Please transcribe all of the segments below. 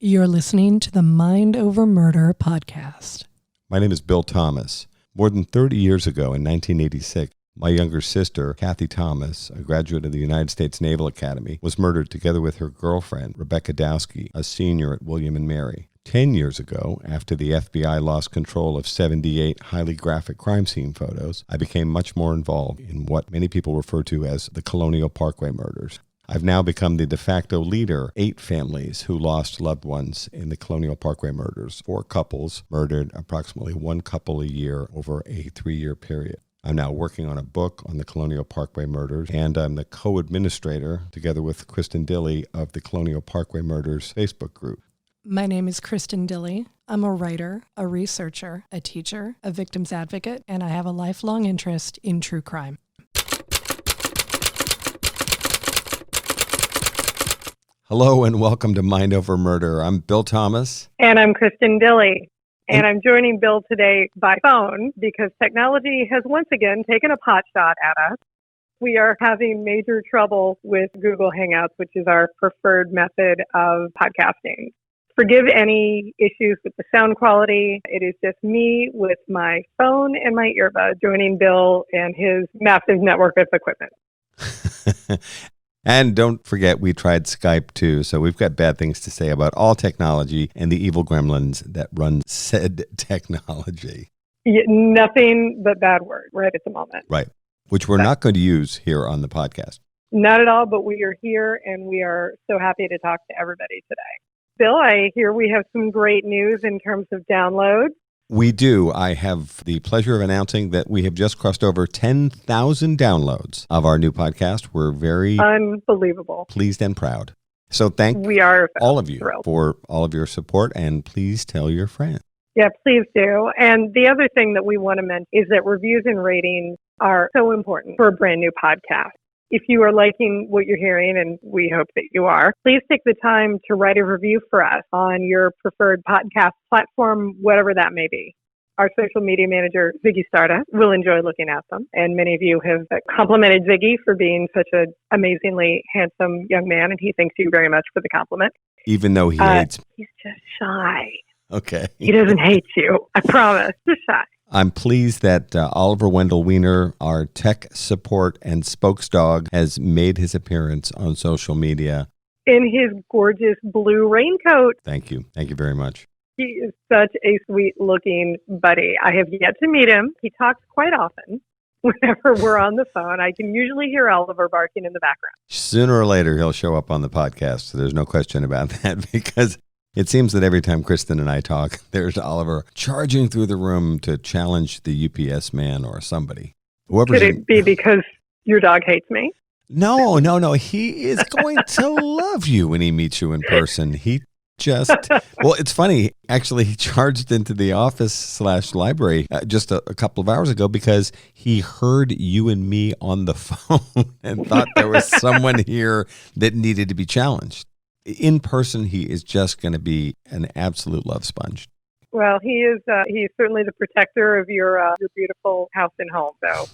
You're listening to the Mind Over Murder podcast. My name is Bill Thomas. More than 30 years ago, in 1986, my younger sister, Kathy Thomas, a graduate of the United States Naval Academy, was murdered together with her girlfriend, Rebecca Dowski, a senior at William & Mary. 10 years ago, after the FBI lost control of 78 highly graphic crime scene photos, I became much more involved in what many people refer to as the Colonial Parkway murders. I've now become the de facto leader, 8 families who lost loved ones in the Colonial Parkway murders. 4 couples murdered approximately 1 couple a year over a 3-year period. I'm now working on a book on the Colonial Parkway murders, and I'm the co-administrator, together with Kristin Dilley, of the Colonial Parkway Murders Facebook group. My name is Kristin Dilley. I'm a writer, a researcher, a teacher, a victim's advocate, and I have a lifelong interest in true crime. Hello and welcome to Mind Over Murder. I'm Bill Thomas. And I'm Kristin Dilley. And I'm joining Bill today by phone because technology has once again taken a pot shot at us. We are having major trouble with Google Hangouts, which is our preferred method of podcasting. Forgive any issues with the sound quality. It is just me with my phone and my earbud joining Bill and his massive network of equipment. And don't forget, we tried Skype too, so we've got bad things to say about all technology and the evil gremlins that run said technology. Yeah, nothing but bad words right at the moment. Right, which we're not going to use here on the podcast. Not at all, but we are here and we are so happy to talk to everybody today. Bill, I hear we have some great news in terms of downloads. We do. I have the pleasure of announcing that we have just crossed over 10,000 downloads of our new podcast. We're very unbelievable, pleased and proud. So thank all of you for all of your support, and please tell your friends. Yeah, please do. And the other thing that we want to mention is that reviews and ratings are so important for a brand new podcast. If you are liking what you're hearing, and we hope that you are, please take the time to write a review for us on your preferred podcast platform, whatever that may be. Our social media manager, Ziggy Starda, will enjoy looking at them. And many of you have complimented Ziggy for being such an amazingly handsome young man, and he thanks you very much for the compliment. Even though he hates... He's just shy. Okay. He doesn't hate you. I promise. Just shy. I'm pleased that Oliver Wendell Weiner, our tech support and spokesdog, has made his appearance on social media. In his gorgeous blue raincoat. Thank you. Thank you very much. He is such a sweet-looking buddy. I have yet to meet him. He talks quite often. Whenever we're on the phone, I can usually hear Oliver barking in the background. Sooner or later, he'll show up on the podcast. So there's no question about that, because it seems that every time Kristin and I talk, there's Oliver charging through the room to challenge the UPS man or somebody. Could it be because your dog hates me? No. He is going to love you when he meets you in person. He just, well, it's funny. Actually, he charged into the office/library just a couple of hours ago because he heard you and me on the phone and thought there was someone here that needed to be challenged. In person, he is just going to be an absolute love sponge. Well, he is certainly the protector of your beautiful house and home. So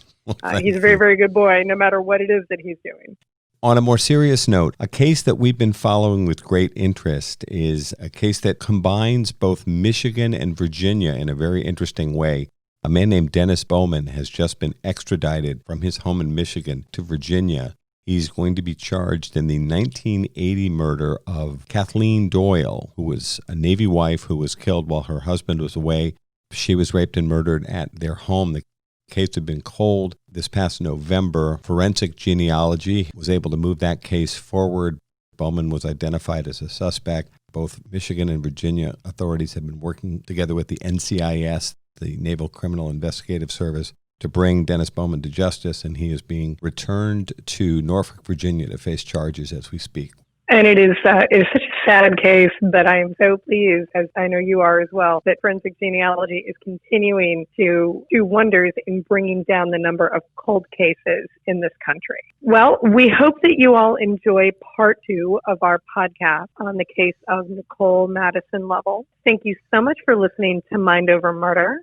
he's a very, very good boy, no matter what it is that he's doing. On a more serious note, a case that we've been following with great interest is a case that combines both Michigan and Virginia in a very interesting way. A man named Dennis Bowman has just been extradited from his home in Michigan to Virginia. He's going to be charged in the 1980 murder of Kathleen Doyle, who was a Navy wife who was killed while her husband was away. She was raped and murdered at their home. The case had been cold. This past November, forensic genealogy was able to move that case forward. Bowman was identified as a suspect. Both Michigan and Virginia authorities have been working together with the NCIS, the Naval Criminal Investigative Service, to bring Dennis Bowman to justice, and he is being returned to Norfolk, Virginia to face charges as we speak. And it is such a sad case, but I am so pleased, as I know you are as well, that forensic genealogy is continuing to do wonders in bringing down the number of cold cases in this country. Well, we hope that you all enjoy part 2 of our podcast on the case of Nicole Madison Lovell. Thank you so much for listening to Mind Over Murder.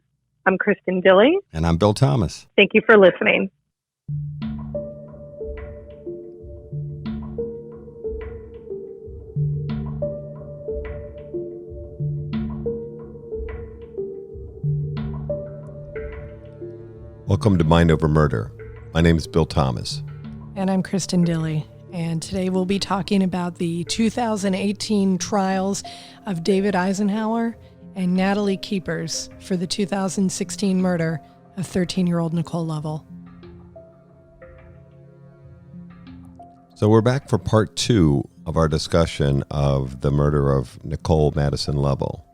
I'm Kristin Dilley. And I'm Bill Thomas. Thank you for listening. Welcome to Mind Over Murder. My name is Bill Thomas. And I'm Kristin Dilley. And today we'll be talking about the 2018 trials of David Eisenhower and Natalie Keepers for the 2016 murder of 13-year-old Nicole Lovell. So we're back for part 2 of our discussion of the murder of Nicole Madison Lovell.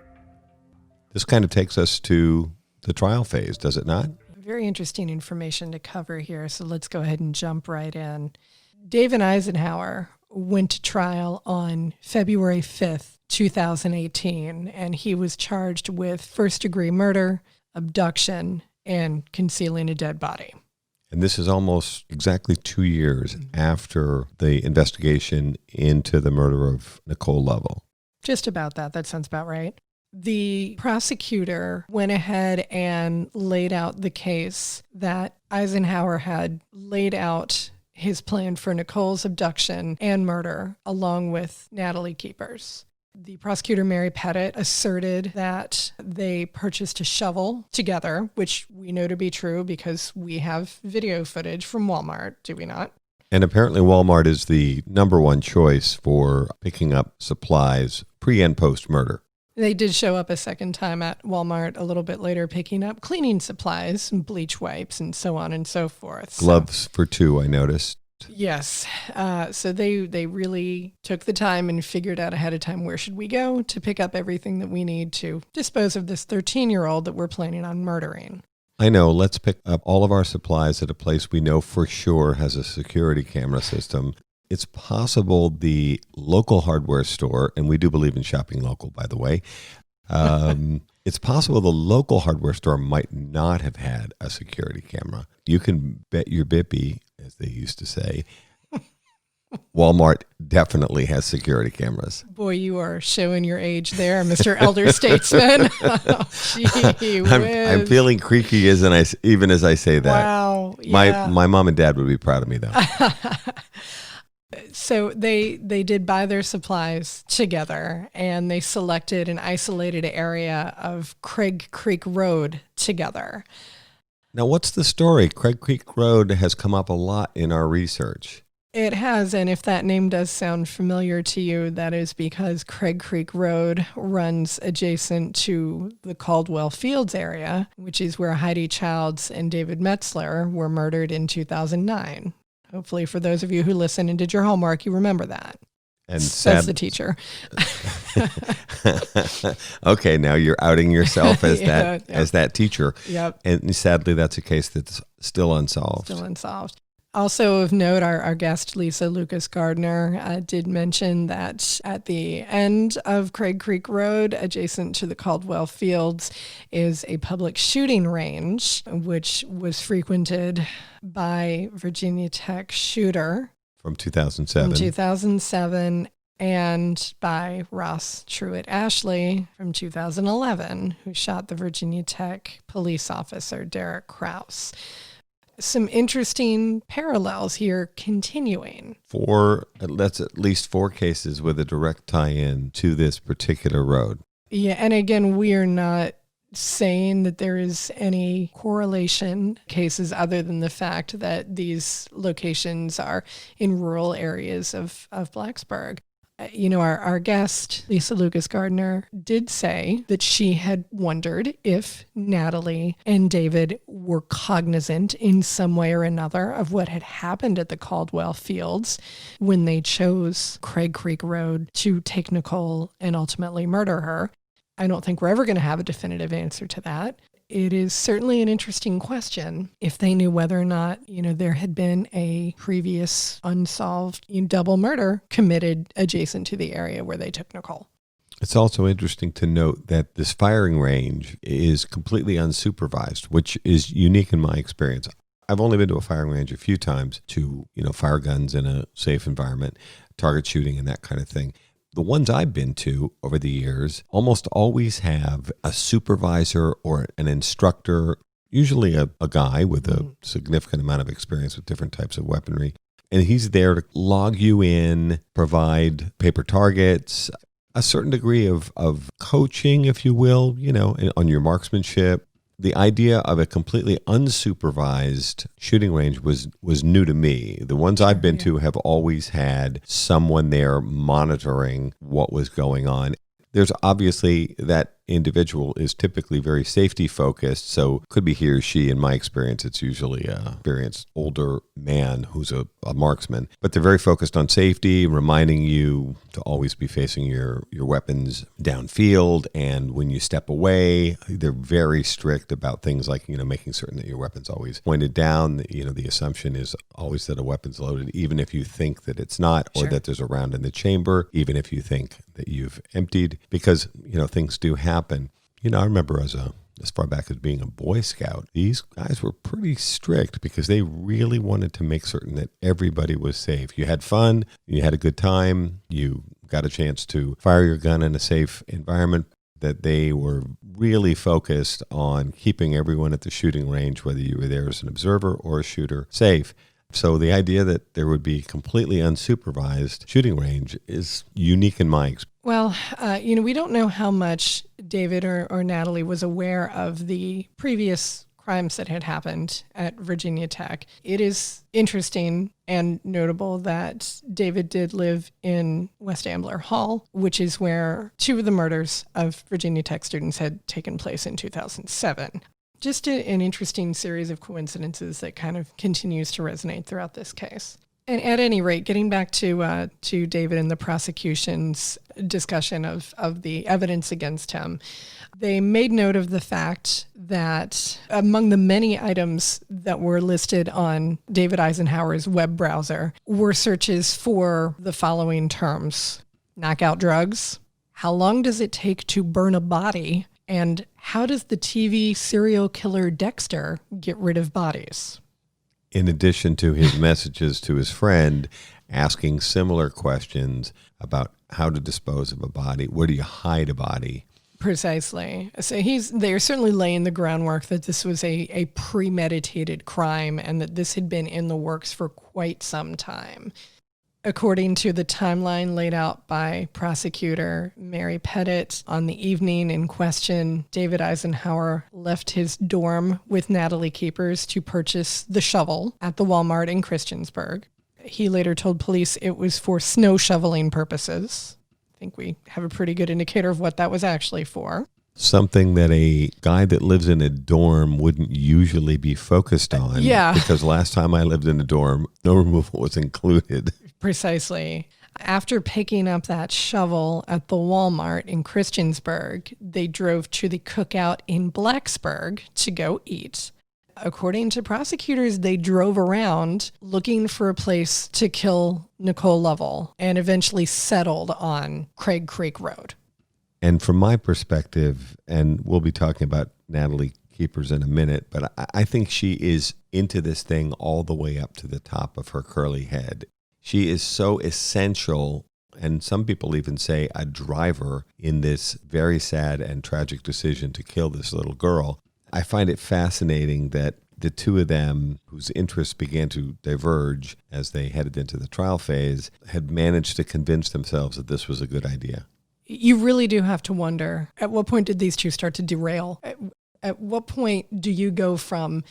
This kind of takes us to the trial phase, does it not? Very interesting information to cover here, so let's go ahead and jump right in. David Eisenhower went to trial on February 5th, 2018, and he was charged with first-degree murder, abduction, and concealing a dead body. And this is almost exactly 2 years after the investigation into the murder of Nicole Lovell. Just about that. That sounds about right. The prosecutor went ahead and laid out the case that Eisenhower had laid out his plan for Nicole's abduction and murder, along with Natalie Keepers. The prosecutor, Mary Pettit, asserted that they purchased a shovel together, which we know to be true because we have video footage from Walmart, do we not? And apparently Walmart is the number one choice for picking up supplies pre- and post-murder. They did show up a second time at Walmart a little bit later, picking up cleaning supplies, and bleach wipes, and so on and so forth. Gloves for two, I noticed. Yes. So they really took the time and figured out ahead of time where should we go to pick up everything that we need to dispose of this 13-year-old that we're planning on murdering. I know. Let's pick up all of our supplies at a place we know for sure has a security camera system. It's possible the local hardware store, and we do believe in shopping local, by the way, it's possible the local hardware store might not have had a security camera. You can bet your bippy, as they used to say. Walmart definitely has security cameras. Boy, you are showing your age there, Mr. Elder Statesman. Oh, gee whiz. I'm feeling creaky even as I say that. Wow. Yeah. My mom and dad would be proud of me, though. So they did buy their supplies together, and they selected an isolated area of Craig Creek Road together. Now, what's the story? Craig Creek Road has come up a lot in our research. It has, and if that name does sound familiar to you, that is because Craig Creek Road runs adjacent to the Caldwell Fields area, which is where Heidi Childs and David Metzler were murdered in 2009. Hopefully, for those of you who listened and did your homework, you remember that. And says the teacher. Okay, now you're outing yourself as that teacher. Yep. And sadly, that's a case that's still unsolved. Also of note, our guest, Lisa Lucas Gardner, did mention that at the end of Craig Creek Road, adjacent to the Caldwell Fields, is a public shooting range, which was frequented by Virginia Tech shooter. From 2007. And by Ross Truett Ashley from 2011, who shot the Virginia Tech police officer, Derek Krause. Some interesting parallels here continuing. That's at least 4 cases with a direct tie-in to this particular road. Yeah, and again, we are not saying that there is any correlation cases other than the fact that these locations are in rural areas of Blacksburg. Our guest, Lisa Lucas Gardner, did say that she had wondered if Natalie and David were cognizant in some way or another of what had happened at the Caldwell Fields when they chose Craig Creek Road to take Nicole and ultimately murder her. I don't think we're ever going to have a definitive answer to that. It is certainly an interesting question if they knew whether or not, there had been a previous unsolved double murder committed adjacent to the area where they took Nicole. It's also interesting to note that this firing range is completely unsupervised, which is unique in my experience. I've only been to a firing range a few times to, fire guns in a safe environment, target shooting and that kind of thing. The ones I've been to over the years almost always have a supervisor or an instructor, usually a guy with a significant amount of experience with different types of weaponry. And he's there to log you in, provide paper targets, a certain degree of coaching, if you will, on your marksmanship. The idea of a completely unsupervised shooting range was new to me. The ones I've been to have always had someone there monitoring what was going on. There's obviously that individual is typically very safety focused, so could be he or she. In my experience, it's usually a experienced older man who's a marksman. But they're very focused on safety, reminding you to always be facing your weapons downfield, and when you step away, they're very strict about things like, making certain that your weapon's always pointed down. The assumption is always that a weapon's loaded, even if you think that it's not, or that there's a round in the chamber, even if you think that you've emptied, because, things do happen. I remember as far back as being a Boy Scout, these guys were pretty strict because they really wanted to make certain that everybody was safe. You had fun, you had a good time, you got a chance to fire your gun in a safe environment, that they were really focused on keeping everyone at the shooting range, whether you were there as an observer or a shooter, safe. So the idea that there would be completely unsupervised shooting range is unique in my experience. Well, we don't know how much David or Natalie was aware of the previous crimes that had happened at Virginia Tech. It is interesting and notable that David did live in West Ambler Hall, which is where 2 of the murders of Virginia Tech students had taken place in 2007. Just an interesting series of coincidences that kind of continues to resonate throughout this case. And at any rate, getting back to David and the prosecution's discussion of the evidence against him, they made note of the fact that among the many items that were listed on David Eisenhower's web browser were searches for the following terms: knockout drugs, how long does it take to burn a body, and how does the TV serial killer Dexter get rid of bodies? In addition to his messages to his friend asking similar questions about how to dispose of a body, where do you hide a body? Precisely. So they're certainly laying the groundwork that this was a premeditated crime and that this had been in the works for quite some time. According to the timeline laid out by prosecutor Mary Pettit, on the evening in question, David Eisenhower left his dorm with Natalie Keepers to purchase the shovel at the Walmart in Christiansburg. He later told police it was for snow shoveling purposes. I think we have a pretty good indicator of what that was actually for. Something that a guy that lives in a dorm wouldn't usually be focused on. Because last time I lived in a dorm, no removal was included. Precisely. After picking up that shovel at the Walmart in Christiansburg, they drove to the cookout in Blacksburg to go eat. According to prosecutors, they drove around looking for a place to kill Nicole Lovell and eventually settled on Craig Creek Road. And from my perspective, and we'll be talking about Natalie Keepers in a minute, but I think she is into this thing all the way up to the top of her curly head. She is so essential, and some people even say a driver, in this very sad and tragic decision to kill this little girl. I find it fascinating that the 2 of them, whose interests began to diverge as they headed into the trial phase, had managed to convince themselves that this was a good idea. You really do have to wonder, at what point did these 2 start to derail? At what point do you go from,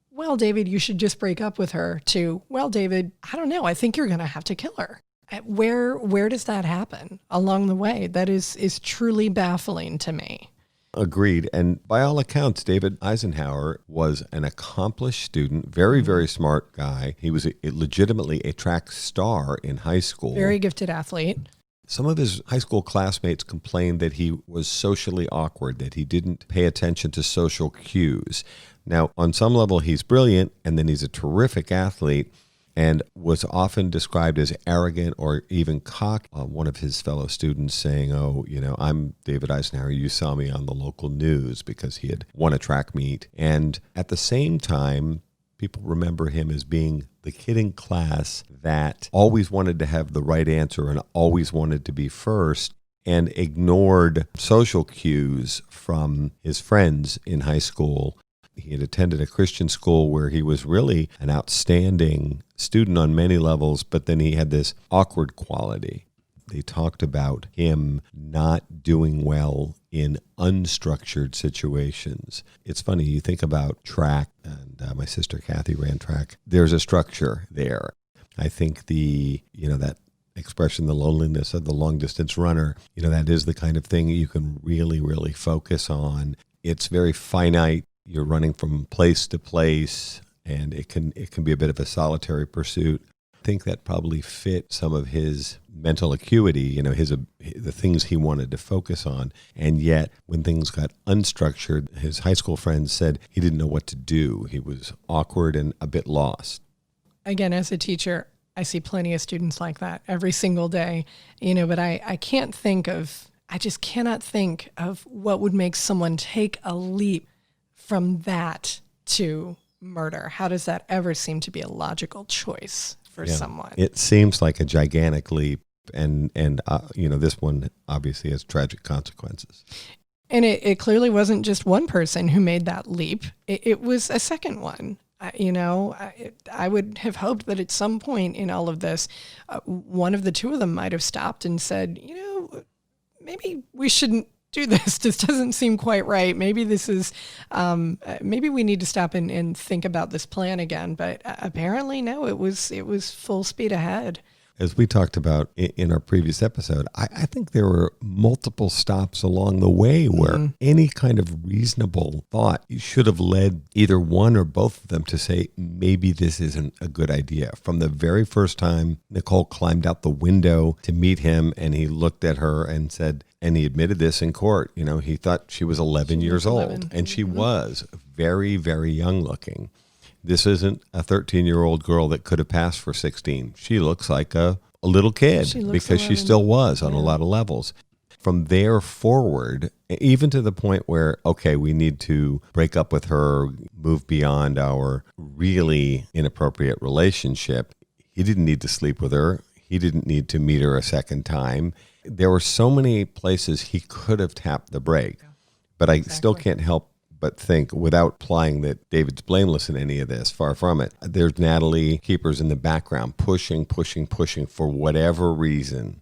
well, David, you should just break up with her, to, well, David, I don't know, I think you're going to have to kill her? Where does that happen along the way? That is truly baffling to me. Agreed. And by all accounts, David Eisenhower was an accomplished student, very, very smart guy. He was legitimately a track star in high school. Very gifted athlete. Some of his high school classmates complained that he was socially awkward, that he didn't pay attention to social cues. Now, on some level, he's brilliant, and then he's a terrific athlete, and was often described as arrogant or even cocky. One of his fellow students saying, I'm David Eisenhower, you saw me on the local news, because he had won a track meet. And at the same time, people remember him as being the kid in class that always wanted to have the right answer and always wanted to be first, and ignored social cues from his friends in high school. He had attended a Christian school where he was really an outstanding student on many levels, but then he had this awkward quality. They talked about him not doing well in unstructured situations. It's funny, you think about track, and my sister Kathy ran track. There's a structure there. I think that expression, the loneliness of the long distance runner, that is the kind of thing you can really, really focus on. It's very finite. You're running from place to place, and it can be a bit of a solitary pursuit. I think that probably fit some of his mental acuity, the things he wanted to focus on. And yet, when things got unstructured, his high school friends said he didn't know what to do. He was awkward and a bit lost. Again, as a teacher, I see plenty of students like that every single day, but I just cannot think of what would make someone take a leap from that to murder. How does that ever seem to be a logical choice for someone? It seems like a gigantic leap, and this one obviously has tragic consequences. And it clearly wasn't just one person who made that leap. It was a second one. I would have hoped that at some point in all of this, one of the two of them might have stopped and said, maybe we shouldn't do this. This doesn't seem quite right. Maybe this is, maybe we need to stop and think about this plan again. But apparently, no, it was full speed ahead. As we talked about in our previous episode, I think there were multiple stops along the way where any kind of reasonable thought should have led either one or both of them to say, maybe this isn't a good idea. From the very first time Nicole climbed out the window to meet him, and he looked at her and said, and he admitted this in court, he thought she was 11 years old, and she was very, very young looking. This isn't a 13-year-old girl that could have passed for 16. She looks like a little kid because she still was on a lot of levels. From there forward, even to the point where, okay, we need to break up with her, move beyond our really inappropriate relationship. He didn't need to sleep with her. He didn't need to meet her a second time. There were so many places he could have tapped the brake, but I still can't help but think, without implying that David's blameless in any of this, far from it. There's Natalie Keepers in the background, pushing for whatever reason.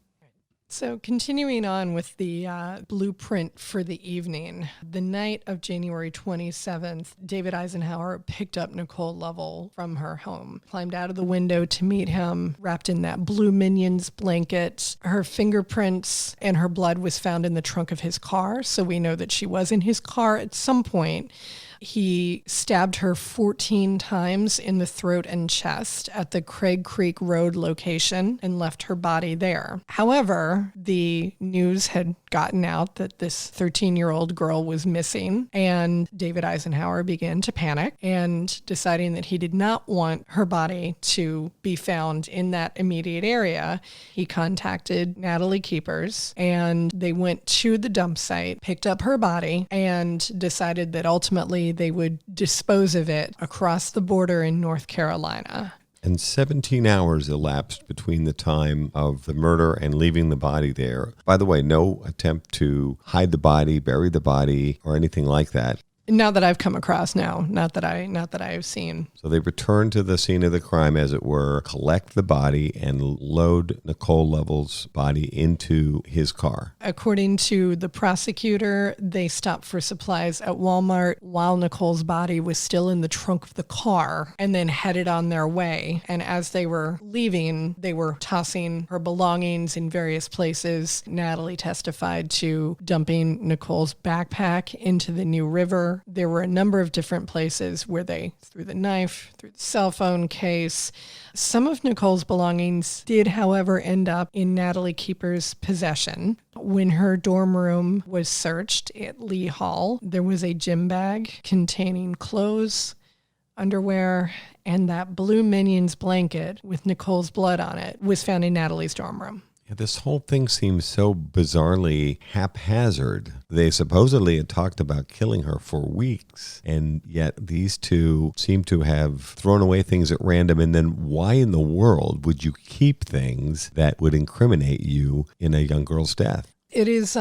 So continuing on with the blueprint for the evening, the night of January 27th, David Eisenhower picked up Nicole Lovell from her home, climbed out of the window to meet him, wrapped in that blue Minions blanket. Her fingerprints and her blood was found in the trunk of his car, so we know that she was in his car at some point. He stabbed her 14 times in the throat and chest at the Craig Creek Road location and left her body there. However, the news had gotten out that this 13-year-old girl was missing, and David Eisenhower began to panic, and deciding that he did not want her body to be found in that immediate area, he contacted Natalie Keepers, and they went to the dump site, picked up her body, and decided that ultimately they would dispose of it across the border in North Carolina. And 17 hours elapsed between the time of the murder and leaving the body there. By the way, no attempt to hide the body, bury the body, or anything like that. Not that I've come across, no. Not that I've seen. So they return to the scene of the crime, as it were, collect the body, and load Nicole Lovell's body into his car. According to the prosecutor, they stopped for supplies at Walmart while Nicole's body was still in the trunk of the car, and then headed on their way. And as they were leaving, they were tossing her belongings in various places. Natalie testified to dumping Nicole's backpack into the New River. There were a number of different places where they threw the knife, threw the cell phone case. Some of Nicole's belongings did, however, end up in Natalie Keepers' possession. When her dorm room was searched at Lee Hall, there was a gym bag containing clothes, underwear, and that blue Minions blanket with Nicole's blood on it was found in Natalie's dorm room. Yeah, this whole thing seems so bizarrely haphazard. They supposedly had talked about killing her for weeks, and yet these two seem to have thrown away things at random. And then why in the world would you keep things that would incriminate you in a young girl's death? It is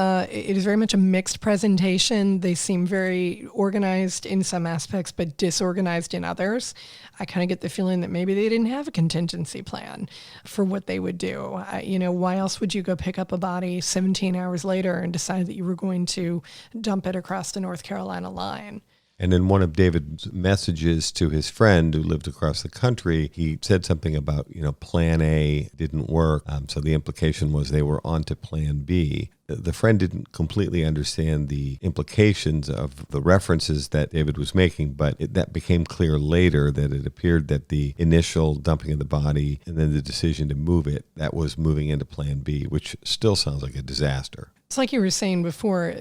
very much a mixed presentation. They seem very organized in some aspects, but disorganized in others. I kind of get the feeling that maybe they didn't have a contingency plan for what they would do. Why else would you go pick up a body 17 hours later and decide that you were going to dump it across the North Carolina line? And in one of David's messages to his friend who lived across the country, he said something about, plan A didn't work. So the implication was they were on to plan B. The friend didn't completely understand the implications of the references that David was making, but that became clear later that it appeared that the initial dumping of the body and then the decision to move it, that was moving into plan B, which still sounds like a disaster. It's like you were saying before,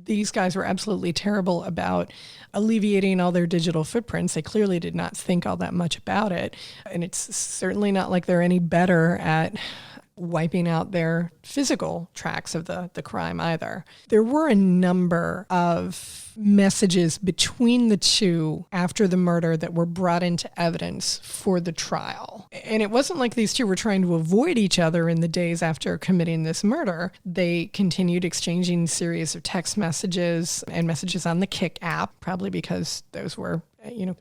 these guys were absolutely terrible about alleviating all their digital footprints. They clearly did not think all that much about it. And it's certainly not like they're any better at wiping out their physical tracks of the crime either. There were a number of messages between the two after the murder that were brought into evidence for the trial. And it wasn't like these two were trying to avoid each other in the days after committing this murder. They continued exchanging series of text messages and messages on the Kik app, probably because those were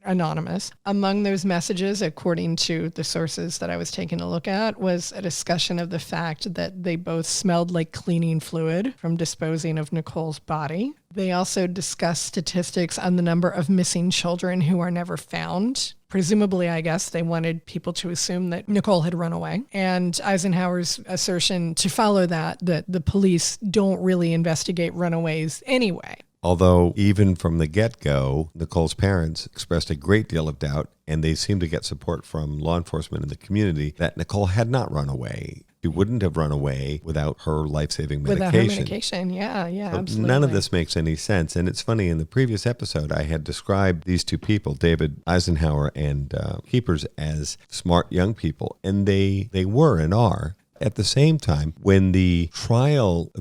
anonymous. Among those messages, according to the sources that I was taking a look at, was a discussion of the fact that they both smelled like cleaning fluid from disposing of Nicole's body. They also discussed statistics on the number of missing children who are never found. Presumably, I guess, they wanted people to assume that Nicole had run away. And Eisenhower's assertion to follow that the police don't really investigate runaways anyway. Although even from the get-go, Nicole's parents expressed a great deal of doubt, and they seemed to get support from law enforcement in the community that Nicole had not run away. She wouldn't have run away without her life-saving medication. Without her medication, yeah, so absolutely. None of this makes any sense. And it's funny, in the previous episode, I had described these two people, David Eisenhower and Keepers, as smart young people, and they were and are. At the same time, when the trials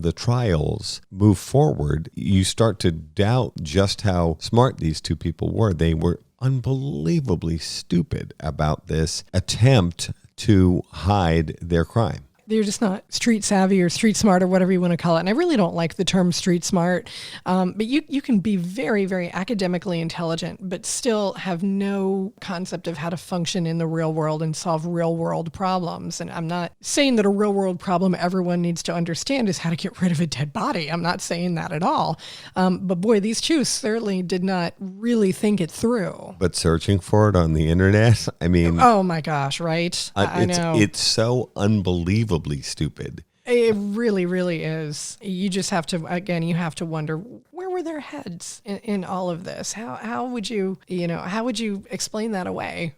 move forward, you start to doubt just how smart these two people were. They were unbelievably stupid about this attempt to hide their crime. They're just not street savvy or street smart or whatever you want to call it. And I really don't like the term street smart. But you can be very, very academically intelligent, but still have no concept of how to function in the real world and solve real world problems. And I'm not saying that a real world problem everyone needs to understand is how to get rid of a dead body. I'm not saying that at all. But boy, these two certainly did not really think it through. But searching for it on the internet, I mean... Oh my gosh, right? I know. It's so unbelievable. Stupid. It really, really is. You just have to, again, you have to wonder, where were their heads in all of this? How would you explain that away?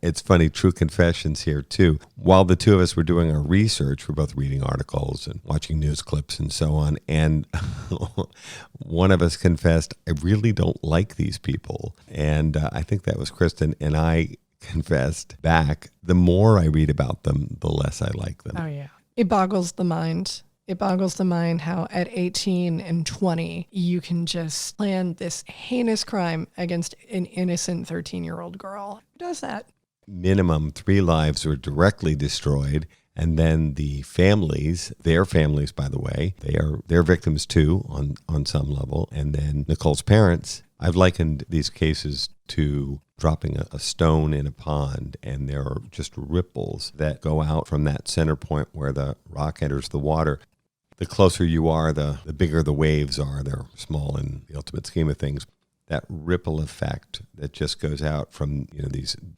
It's funny, true confessions here too. While the two of us were doing our research, we're both reading articles and watching news clips and so on, and one of us confessed, I really don't like these people. And I think that was Kristin, and I confessed back, the more I read about them, the less I like them. Oh, yeah. It boggles the mind. It boggles the mind how at 18 and 20, you can just plan this heinous crime against an innocent 13-year-old girl. Who does that? Minimum 3 lives were directly destroyed. And then the families, their families, by the way, they're victims too on some level. And then Nicole's parents, I've likened these cases to dropping a stone in a pond, and there are just ripples that go out from that center point where the rock enters the water. The closer you are, the bigger the waves are. They're small in the ultimate scheme of things. That ripple effect that just goes out from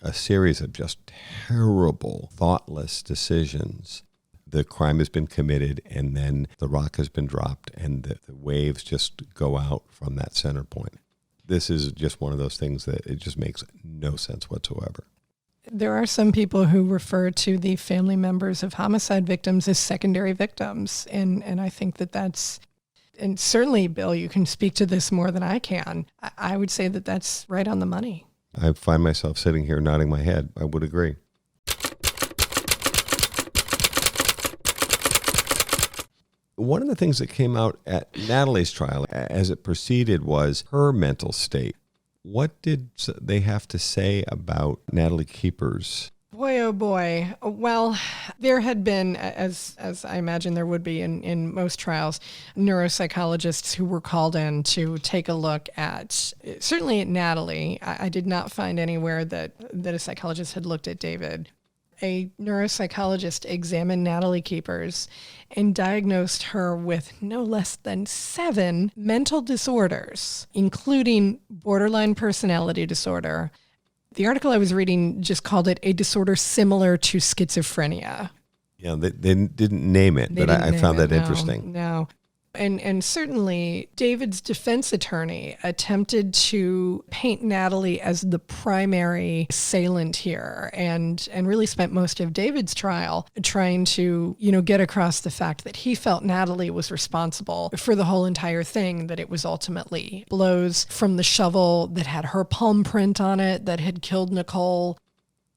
a series of just terrible, thoughtless decisions. The crime has been committed, and then the rock has been dropped, and the waves just go out from that center point. This is just one of those things that it just makes no sense whatsoever. There are some people who refer to the family members of homicide victims as secondary victims. And I think that's, and certainly, Bill, you can speak to this more than I can. I would say that that's right on the money. I find myself sitting here nodding my head. I would agree. One of the things that came out at Natalie's trial as it proceeded was her mental state. What did they have to say about Natalie Keepers? Boy, Oh boy. Well, there had been, as I imagine there would be in most trials, neuropsychologists who were called in to take a look at, certainly at Natalie. I did not find anywhere that a psychologist had looked at David. A neuropsychologist examined Natalie Keepers and diagnosed her with no less than 7 mental disorders, including borderline personality disorder. The article I was reading just called it a disorder similar to schizophrenia. Yeah, they didn't name it, but I found that interesting. No. And certainly David's defense attorney attempted to paint Natalie as the primary assailant here and really spent most of David's trial trying to, get across the fact that he felt Natalie was responsible for the whole entire thing, that it was ultimately blows from the shovel that had her palm print on it that had killed Nicole.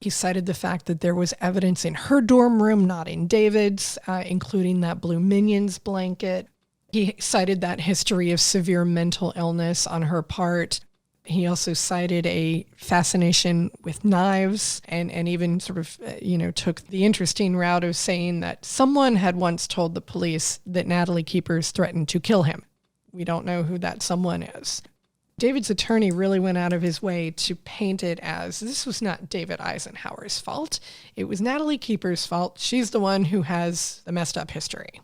He cited the fact that there was evidence in her dorm room, not in David's, including that Blue Minions blanket. He cited that history of severe mental illness on her part. He also cited a fascination with knives and even sort of, took the interesting route of saying that someone had once told the police that Natalie Keepers threatened to kill him. We don't know who that someone is. David's attorney really went out of his way to paint it as this was not David Eisenhower's fault. It was Natalie Keepers' fault. She's the one who has the messed up history.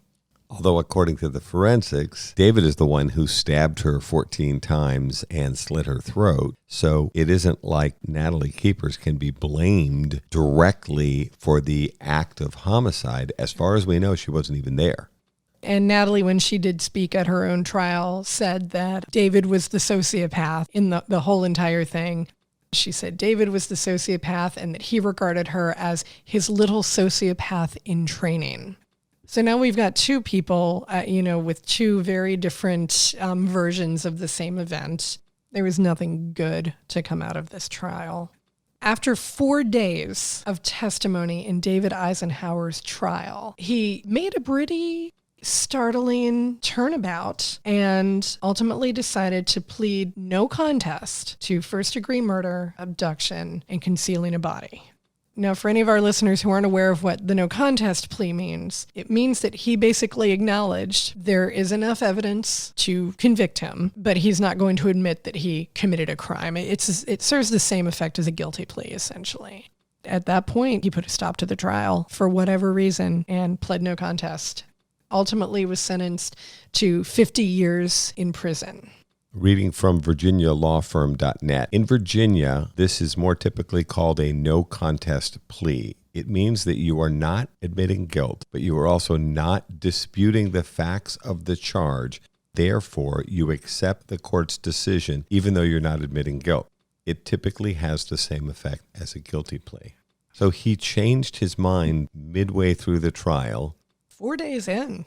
Although, according to the forensics, David is the one who stabbed her 14 times and slit her throat. So it isn't like Natalie Keepers can be blamed directly for the act of homicide. As far as we know, she wasn't even there. And Natalie, when she did speak at her own trial, said that David was the sociopath in the whole entire thing. She said David was the sociopath and that he regarded her as his little sociopath in training. So now we've got 2 people, with 2 very different versions of the same event. There was nothing good to come out of this trial. After 4 days of testimony in David Eisenhower's trial, he made a pretty startling turnabout and ultimately decided to plead no contest to first-degree murder, abduction, and concealing a body. Now, for any of our listeners who aren't aware of what the no contest plea means, it means that he basically acknowledged there is enough evidence to convict him, but he's not going to admit that he committed a crime. It serves the same effect as a guilty plea, essentially. At that point, he put a stop to the trial for whatever reason and pled no contest. Ultimately was sentenced to 50 years in prison. Reading from virginialawfirm.net. In Virginia, this is more typically called a no contest plea. It means that you are not admitting guilt, but you are also not disputing the facts of the charge. Therefore, you accept the court's decision, even though you're not admitting guilt. It typically has the same effect as a guilty plea. So he changed his mind midway through the trial. 4 days in.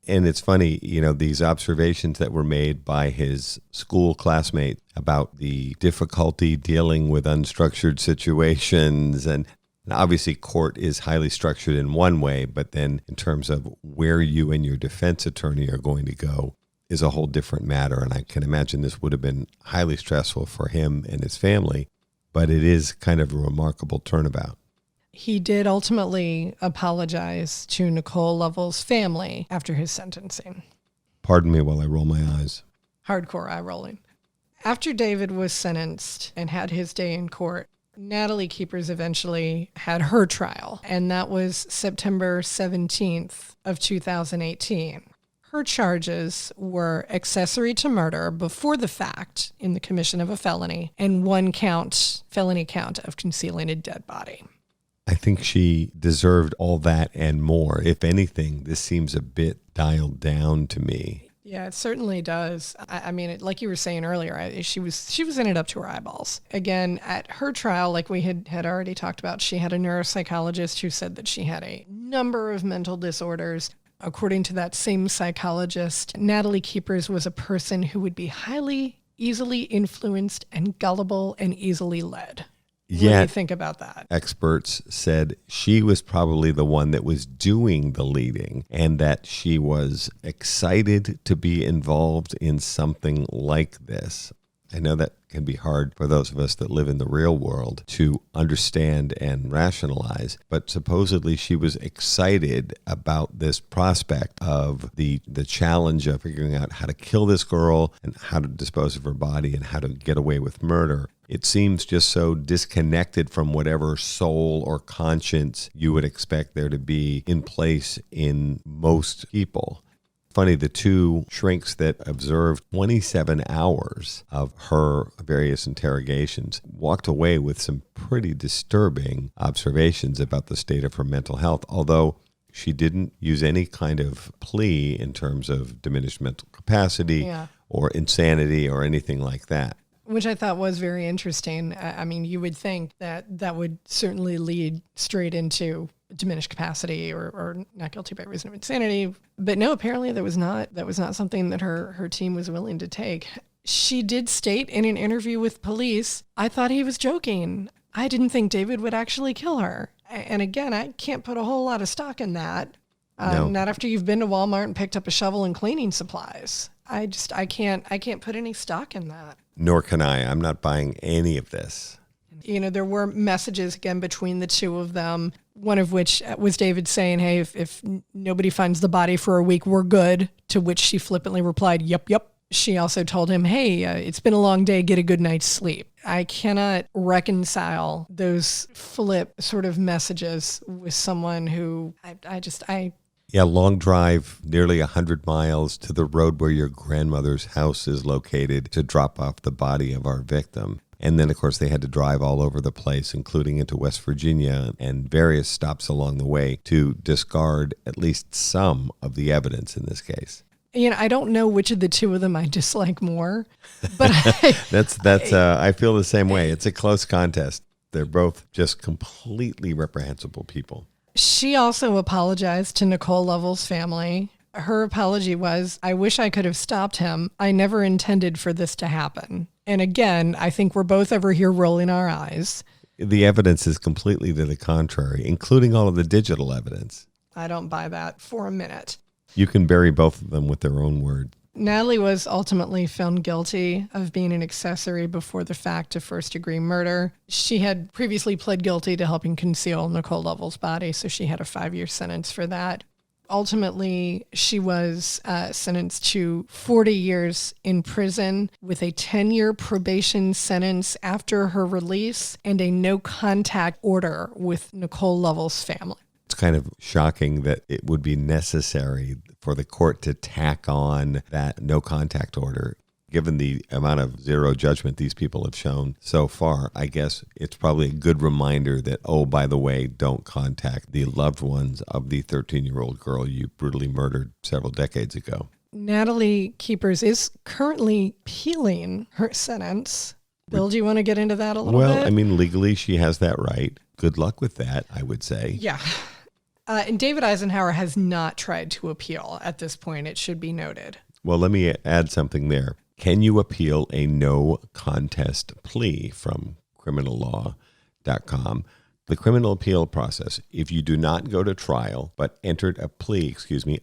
And it's funny, these observations that were made by his school classmate about the difficulty dealing with unstructured situations. And obviously court is highly structured in one way, but then in terms of where you and your defense attorney are going to go is a whole different matter. And I can imagine this would have been highly stressful for him and his family, but it is kind of a remarkable turnabout. He did ultimately apologize to Nicole Lovell's family after his sentencing. Pardon me while I roll my eyes. Hardcore eye rolling. After David was sentenced and had his day in court, Natalie Keepers eventually had her trial, and that was September 17th of 2018. Her charges were accessory to murder before the fact in the commission of a felony and 1 felony count of concealing a dead body. I think she deserved all that and more. If anything, this seems a bit dialed down to me. Yeah, it certainly does. I mean, like you were saying earlier, she was in it up to her eyeballs. Again, at her trial, like we had already talked about, she had a neuropsychologist who said that she had a number of mental disorders. According to that same psychologist, Natalie Keepers was a person who would be highly, easily influenced and gullible and easily led. What do you think about that? Experts said she was probably the one that was doing the leading and that she was excited to be involved in something like this. I know that can be hard for those of us that live in the real world to understand and rationalize. But supposedly she was excited about this prospect of the challenge of figuring out how to kill this girl and how to dispose of her body and how to get away with murder. It seems just so disconnected from whatever soul or conscience you would expect there to be in place in most people. Funny, the two shrinks that observed 27 hours of her various interrogations walked away with some pretty disturbing observations about the state of her mental health, although she didn't use any kind of plea in terms of diminished mental capacity or insanity or anything like that. Which I thought was very interesting. I mean, you would think that would certainly lead straight into diminished capacity or not guilty by reason of insanity. But no, apparently that was not something that her team was willing to take. She did state in an interview with police, "I thought he was joking. I didn't think David would actually kill her." And again, I can't put a whole lot of stock in that. No. Not after you've been to Walmart and picked up a shovel and cleaning supplies. I can't put any stock in that. Nor can I. I'm not buying any of this. You know, there were messages again between the two of them, one of which was David saying, "Hey, if nobody finds the body for a week, we're good," to which she flippantly replied, "Yep, yep." She also told him, "Hey, it's been a long day, get a good night's sleep." I cannot reconcile those flip sort of messages with someone who Yeah, long drive, nearly 100 miles to the road where your grandmother's house is located to drop off the body of our victim. And then, of course, they had to drive all over the place, including into West Virginia and various stops along the way to discard at least some of the evidence in this case. You know, I don't know which of the two of them I dislike more, but I feel the same way. It's a close contest. They're both just completely reprehensible people. She also apologized to Nicole Lovell's family. Her apology was, "I wish I could have stopped him. I never intended for this to happen." And again, I think we're both over here rolling our eyes. The evidence is completely to the contrary, including all of the digital evidence. I don't buy that for a minute. You can bury both of them with their own word. Natalie was ultimately found guilty of being an accessory before the fact to first-degree murder. She had previously pled guilty to helping conceal Nicole Lovell's body, so she had a 5-year sentence for that. Ultimately, she was sentenced to 40 years in prison with a 10-year probation sentence after her release and a no-contact order with Nicole Lovell's family. It's kind of shocking that it would be necessary for the court to tack on that no contact order. Given the amount of zero judgment these people have shown so far, I guess it's probably a good reminder that, oh, by the way, don't contact the loved ones of the 13-year-old girl you brutally murdered several decades ago. Natalie Keepers is currently appealing her sentence. Bill, do you want to get into that a little bit? Well, I mean, legally she has that right. Good luck with that, I would say. Yeah. And David Eisenhower has not tried to appeal at this point, it should be noted. Well, let me add something there. Can you appeal a no contest plea from criminallaw.com? The criminal appeal process, if you do not go to trial, but entered a plea,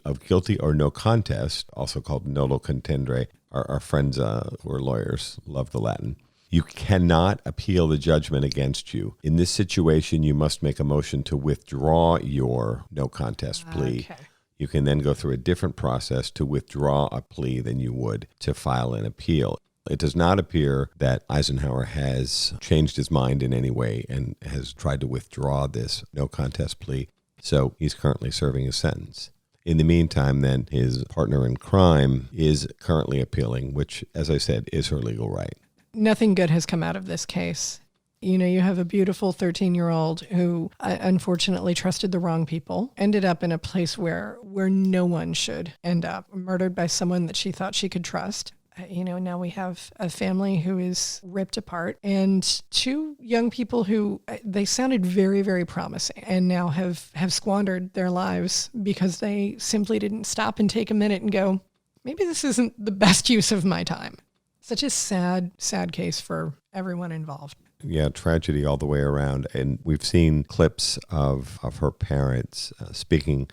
of guilty or no contest, also called nolo contendere, our friends who are lawyers love the Latin, you cannot appeal the judgment against you. In this situation, you must make a motion to withdraw your no contest plea. Okay. You can then go through a different process to withdraw a plea than you would to file an appeal. It does not appear that Eisenhower has changed his mind in any way and has tried to withdraw this no contest plea. So he's currently serving his sentence. In the meantime, then, his partner in crime is currently appealing, which, as I said, is her legal right. Nothing good has come out of this case. You know, you have a beautiful 13-year-old who unfortunately trusted the wrong people, ended up in a place where no one should end up, murdered by someone that she thought she could trust. You know, now we have a family who is ripped apart and two young people who they sounded very, very promising and now have squandered their lives because they simply didn't stop and take a minute and go, maybe this isn't the best use of my time. Such a sad, sad case for everyone involved. Yeah, tragedy all the way around. And we've seen clips of her parents speaking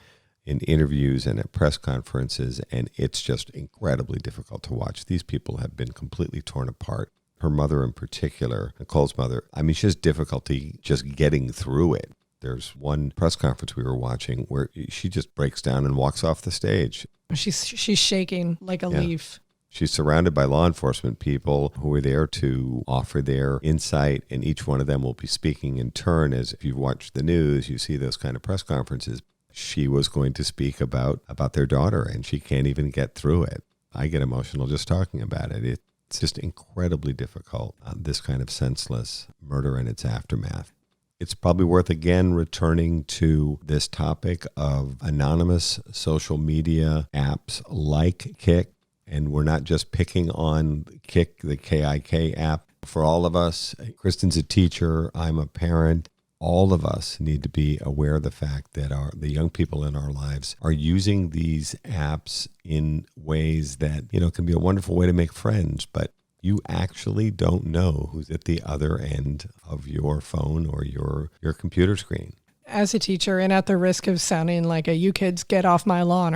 in interviews and at press conferences, and it's just incredibly difficult to watch. These people have been completely torn apart. her mother in particular, Nicole's mother, I mean, she has difficulty just getting through it. There's one press conference we were watching where she just breaks down and walks off the stage. She's shaking like a leaf. She's surrounded by law enforcement people who are there to offer their insight, and each one of them will be speaking in turn. As if you've watched the news, you see those kind of press conferences. She was going to speak about their daughter, and she can't even get through it. I get emotional just talking about it. It's just incredibly difficult, this kind of senseless murder and its aftermath. It's probably worth, again, returning to this topic of anonymous social media apps like Kik. And we're not just picking on Kik, the KIK app. For all of us, Kristin's a teacher, I'm a parent. All of us need to be aware of the fact that the young people in our lives are using these apps in ways that, can be a wonderful way to make friends, but you actually don't know who's at the other end of your phone or your computer screen. As a teacher, and at the risk of sounding like you kids get off my lawn,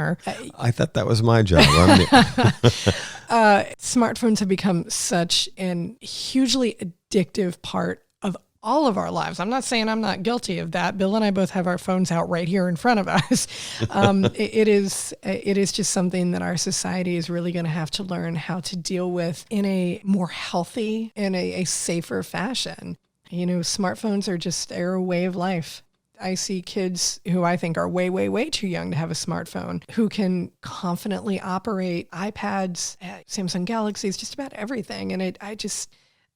I thought that was my job. Smartphones have become such an hugely addictive part of all of our lives. I'm not saying I'm not guilty of that. Bill and I both have our phones out right here in front of us. It is just something that our society is really going to have to learn how to deal with in a more healthy and a safer fashion. Smartphones are a way of life. I see kids who I think are way, way, way too young to have a smartphone who can confidently operate iPads, Samsung Galaxies, just about everything. And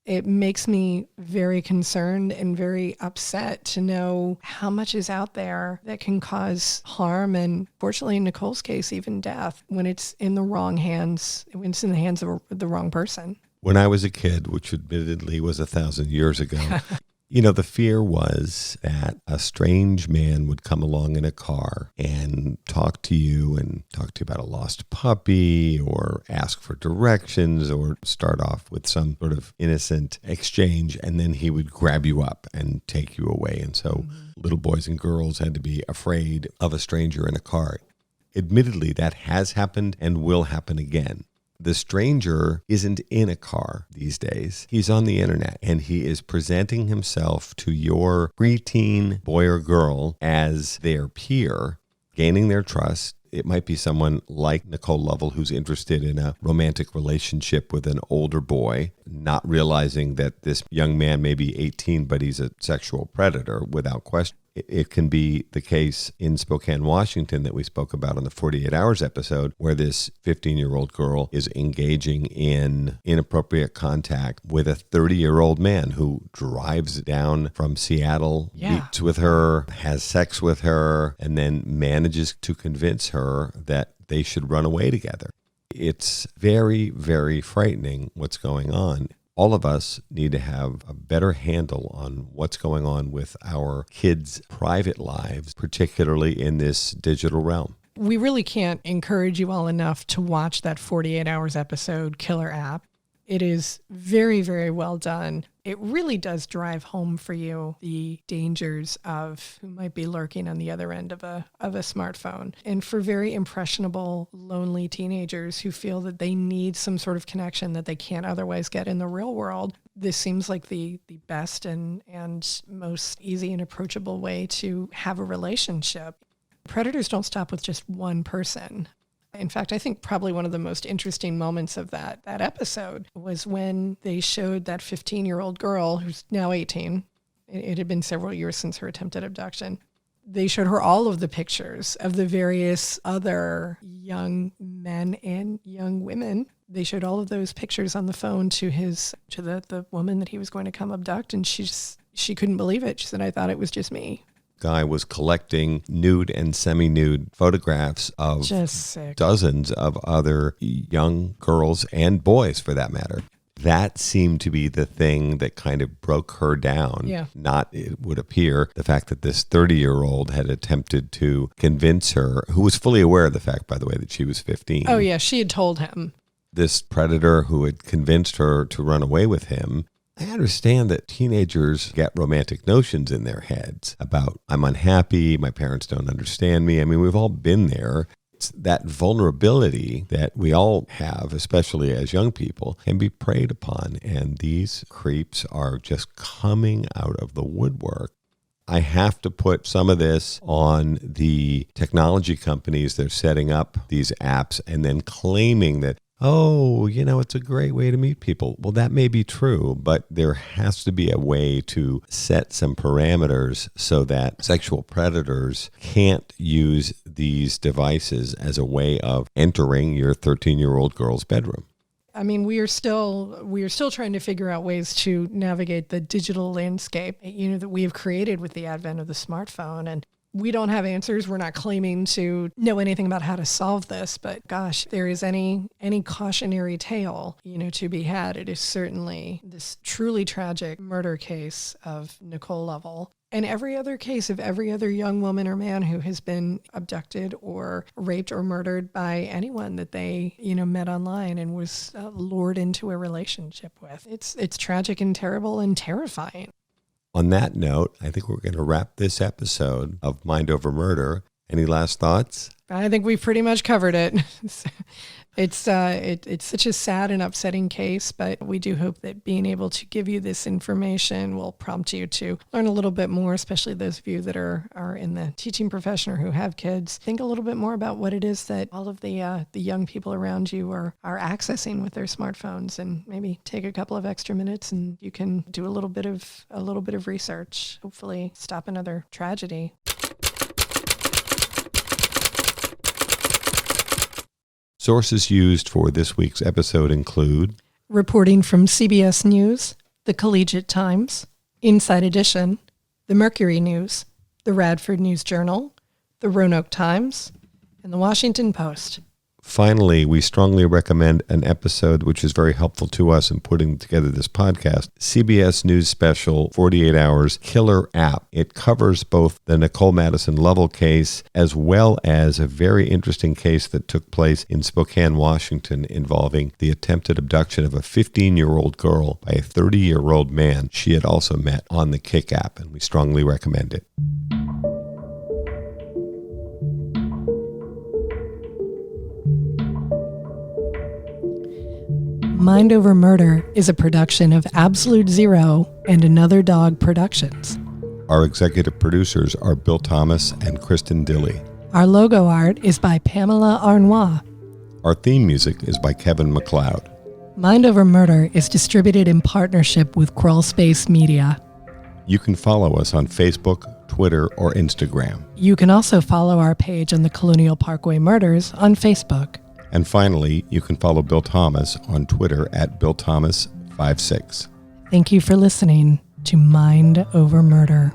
it makes me very concerned and very upset to know how much is out there that can cause harm and, fortunately, in Nicole's case, even death when it's in the wrong hands, when it's in the hands of the wrong person. When I was a kid, which admittedly was 1,000 years ago, the fear was that a strange man would come along in a car and talk to you about a lost puppy or ask for directions or start off with some sort of innocent exchange, and then he would grab you up and take you away. And so little boys and girls had to be afraid of a stranger in a car. Admittedly, that has happened and will happen again. The stranger isn't in a car these days. He's on the internet, and he is presenting himself to your preteen boy or girl as their peer, gaining their trust. It might be someone like Nicole Lovell who's interested in a romantic relationship with an older boy, not realizing that this young man may be 18, but he's a sexual predator without question. It can be the case in Spokane, Washington that we spoke about on the 48 Hours episode, where this 15-year-old girl is engaging in inappropriate contact with a 30-year-old man who drives down from Seattle, meets with her, has sex with her, and then manages to convince her that they should run away together. It's very, very frightening what's going on. All of us need to have a better handle on what's going on with our kids' private lives, particularly in this digital realm. We really can't encourage you all enough to watch that 48 Hours episode, Killer App. It is very, very well done. It really does drive home for you the dangers of who might be lurking on the other end of a smartphone. And for very impressionable, lonely teenagers who feel that they need some sort of connection that they can't otherwise get in the real world, this seems like the best and most easy and approachable way to have a relationship. Predators don't stop with just one person. In fact, I think probably one of the most interesting moments of that episode was when they showed that 15-year-old girl who's now 18. It had been several years since her attempted abduction. They showed her all of the pictures of the various other young men and young women. They showed all of those pictures on the phone to the woman that he was going to come abduct, and she couldn't believe it. She said, "I thought it was just me." Guy was collecting nude and semi-nude photographs of dozens of other young girls and boys, for that matter. That seemed to be the thing that kind of broke her down. Yeah. Not, it would appear, the fact that this 30-year-old had attempted to convince her, who was fully aware of the fact, by the way, that she was 15. Oh, yeah, she had told him. This predator who had convinced her to run away with him. I understand that teenagers get romantic notions in their heads about, I'm unhappy, my parents don't understand me. I mean, we've all been there. It's that vulnerability that we all have, especially as young people, can be preyed upon. And these creeps are just coming out of the woodwork. I have to put some of this on the technology companies that are setting up these apps and then claiming that, oh, it's a great way to meet people. Well, that may be true, but there has to be a way to set some parameters so that sexual predators can't use these devices as a way of entering your 13-year-old girl's bedroom. I mean, we are still trying to figure out ways to navigate the digital landscape, that we have created with the advent of the smartphone. And we don't have answers. We're not claiming to know anything about how to solve this, but gosh, there is any cautionary tale, to be had. It is certainly this truly tragic murder case of Nicole Lovell. And every other case of every other young woman or man who has been abducted or raped or murdered by anyone that they, met online and was lured into a relationship with. It's tragic and terrible and terrifying. On that note, I think we're going to wrap this episode of Mind Over Murder. Any last thoughts? I think we've pretty much covered it. It's such a sad and upsetting case, but we do hope that being able to give you this information will prompt you to learn a little bit more, especially those of you that are in the teaching profession or who have kids. Think a little bit more about what it is that all of the young people around you are accessing with their smartphones, and maybe take a couple of extra minutes and you can do a little bit of research. Hopefully stop another tragedy. Sources used for this week's episode include reporting from CBS News, the Collegiate Times, Inside Edition, the Mercury News, the Radford News Journal, the Roanoke Times, and the Washington Post. Finally, we strongly recommend an episode which is very helpful to us in putting together this podcast, CBS News Special 48 Hours Killer App. It covers both the Nicole Madison Lovell case as well as a very interesting case that took place in Spokane, Washington, involving the attempted abduction of a 15-year-old girl by a 30-year-old man she had also met on the Kick app, and we strongly recommend it. Mind Over Murder is a production of Absolute Zero and Another Dog Productions. Our executive producers are Bill Thomas and Kristin Dilley. Our logo art is by Pamela Arnois. Our theme music is by Kevin MacLeod. Mind Over Murder is distributed in partnership with Crawlspace Media. You can follow us on Facebook, Twitter, or Instagram. You can also follow our page on the Colonial Parkway Murders on Facebook. And finally, you can follow Bill Thomas on Twitter at BillThomas56. Thank you for listening to Mind Over Murder.